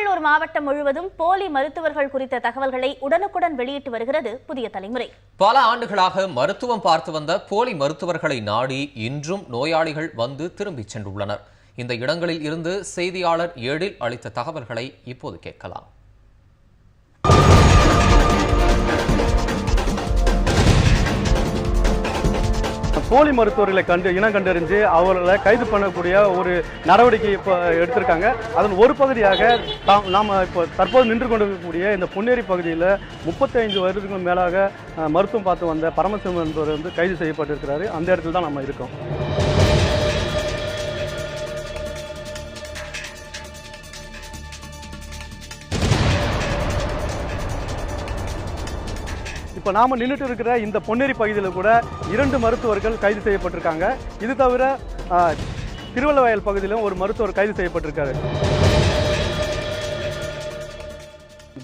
திருவள்ளூர் மாவட்டம் முழுவதும் போலி மருத்துவர்கள் குறித்த தகவல்களை உடனுக்குடன் வெளியிட்டு வருகிறது புதிய தலைமுறை. பல ஆண்டுகளாக மருத்துவம் பார்த்து வந்த போலி மருத்துவர்களை நாடி இன்றும் நோயாளிகள் வந்து திரும்பிச் சென்றுள்ளனர். இந்த இடங்களில் இருந்து செய்தியாளர் எழில் அளித்த தகவல்களை இப்போது கேட்கலாம். போலி மருத்துவர்களை இனம் கண்டறிஞ்சு அவர்களை கைது பண்ணக்கூடிய ஒரு நடவடிக்கை இப்போ எடுத்திருக்காங்க. அதன் ஒரு பகுதியாக நாம் இப்போ தற்போது நின்று கொண்டிருக்கக்கூடிய இந்த பொன்னேரி பகுதியில் 35 வருடங்களுக்கு மேலாக மருத்துவம் பார்த்து வந்த பரமசிவம் என்பவர் வந்து கைது செய்யப்பட்டிருக்கிறாரு. அந்த இடத்துல தான் நம்ம இருக்கோம். இப்போ நாம் நின்றுட்டு இருக்கிற இந்த பொன்னேரி பகுதியில் கூட 2 மருத்துவர்கள் கைது செய்யப்பட்டிருக்காங்க. இது தவிர திருவள்ளவயல் பகுதியிலும் ஒரு மருத்துவர் கைது செய்யப்பட்டிருக்காரு.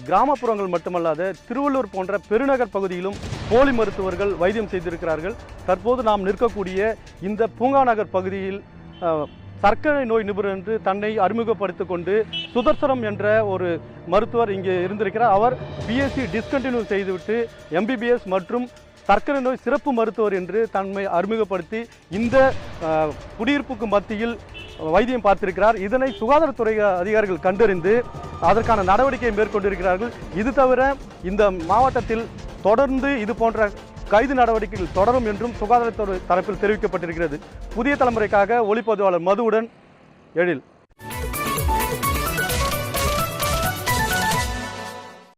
கிராமப்புறங்கள் மட்டுமல்லாது திருவள்ளூர் போன்ற பெருநகர் பகுதியிலும் போலி மருத்துவர்கள் வைத்தியம் செய்திருக்கிறார்கள். தற்போது நாம் நிற்கக்கூடிய இந்த பூங்கா நகர் பகுதியில் சர்க்கரை நோய் நிபுணர் என்று தன்னை அறிமுகப்படுத்திக் கொண்டு சுதர்சனம் என்ற ஒரு மருத்துவர் இங்கே இருந்திருக்கிறார். அவர் பிஎஸ்சி டிஸ்கண்டினியூ செய்துவிட்டு எம்பிபிஎஸ் மற்றும் சர்க்கரை நோய் சிறப்பு மருத்துவர் என்று தன்னை அறிமுகப்படுத்தி இந்த குடியிருப்புக்கு மத்தியில் வைத்தியம் பார்த்திருக்கிறார். இதனை சுகாதாரத்துறை அதிகாரிகள் கண்டறிந்து அதற்கான நடவடிக்கை மேற்கொண்டிருக்கிறார்கள். இது தவிர இந்த மாவட்டத்தில் தொடர்ந்து இது போன்ற கைது நடவடிக்கைகள் தொடரும் என்றும் சுகாதாரத்துறை தரப்பில் தெரிவிக்கப்பட்டிருக்கிறது. புதிய தலைமுறைக்காக ஒளிப்பதிவாளர் மதுவுடன் எழில்.